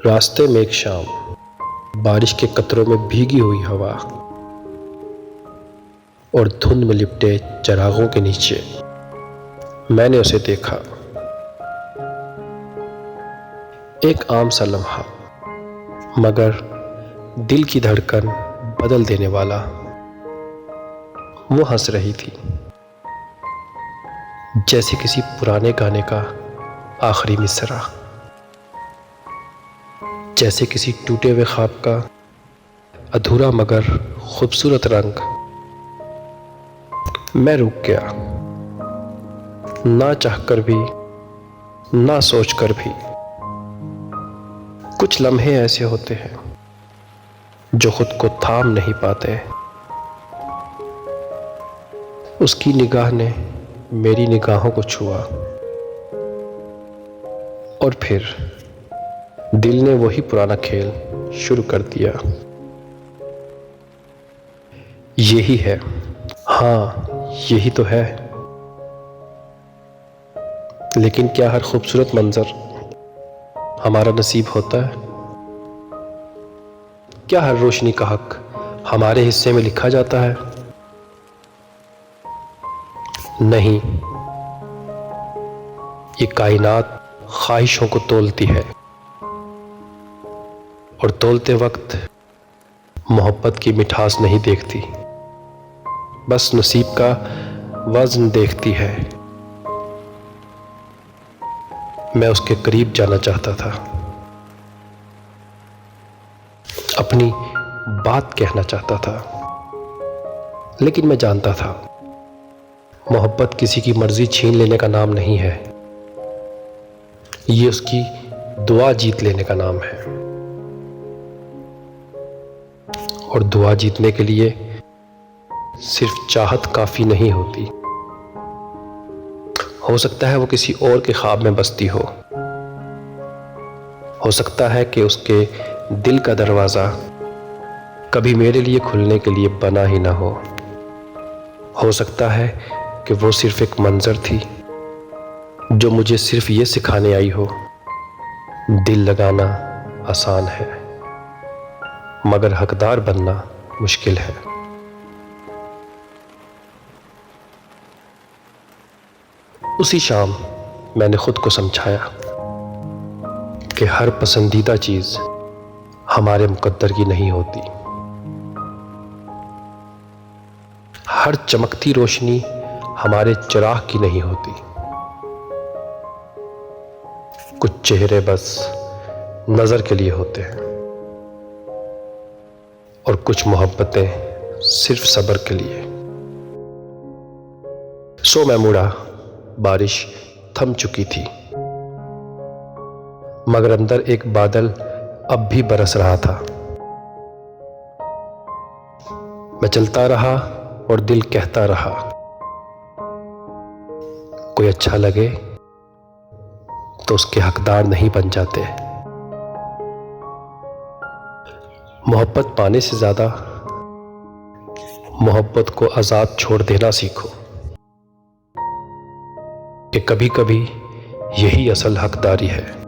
रास्ते में एक शाम, बारिश के कतरों में भीगी हुई हवा और धुंध में लिपटे चिरागों के नीचे मैंने उसे देखा। एक आम सा लम्हा, मगर दिल की धड़कन बदल देने वाला। वो हंस रही थी, जैसे किसी पुराने गाने का आखिरी मिसरा, जैसे किसी टूटे हुए ख्वाब का अधूरा मगर खूबसूरत रंग। मैं रुक गया, ना चाहकर भी, ना सोचकर भी। कुछ लम्हे ऐसे होते हैं जो खुद को थाम नहीं पाते। उसकी निगाह ने मेरी निगाहों को छुआ और फिर दिल ने वही पुराना खेल शुरू कर दिया। यही है, हाँ यही तो है। लेकिन क्या हर खूबसूरत मंजर हमारा नसीब होता है? क्या हर रोशनी का हक हमारे हिस्से में लिखा जाता है? नहीं, ये कायनात ख्वाहिशों को तोलती है और तोलते वक्त मोहब्बत की मिठास नहीं देखती, बस नसीब का वज़न देखती है। मैं उसके करीब जाना चाहता था, अपनी बात कहना चाहता था, लेकिन मैं जानता था मोहब्बत किसी की मर्जी छीन लेने का नाम नहीं है। ये उसकी दुआ जीत लेने का नाम है। और दुआ जीतने के लिए सिर्फ चाहत काफी नहीं होती। हो सकता है वो किसी और के ख्वाब में बसती हो सकता है कि उसके दिल का दरवाजा कभी मेरे लिए खुलने के लिए बना ही ना हो सकता है कि वो सिर्फ एक मंजर थी जो मुझे सिर्फ ये सिखाने आई हो, दिल लगाना आसान है मगर हकदार बनना मुश्किल है। उसी शाम मैंने खुद को समझाया कि हर पसंदीदा चीज हमारे मुकद्दर की नहीं होती। हर चमकती रोशनी हमारे चिराग की नहीं होती। कुछ चेहरे बस नजर के लिए होते हैं और कुछ मोहब्बतें सिर्फ सब्र के लिए। सो मैं मुड़ा। बारिश थम चुकी थी, मगर अंदर एक बादल अब भी बरस रहा था। मैं चलता रहा और दिल कहता रहा, कोई अच्छा लगे तो उसके हकदार नहीं बन जाते। मोहब्बत पाने से ज्यादा मोहब्बत को आजाद छोड़ देना सीखो, कि कभी कभी यही असल हकदारी है।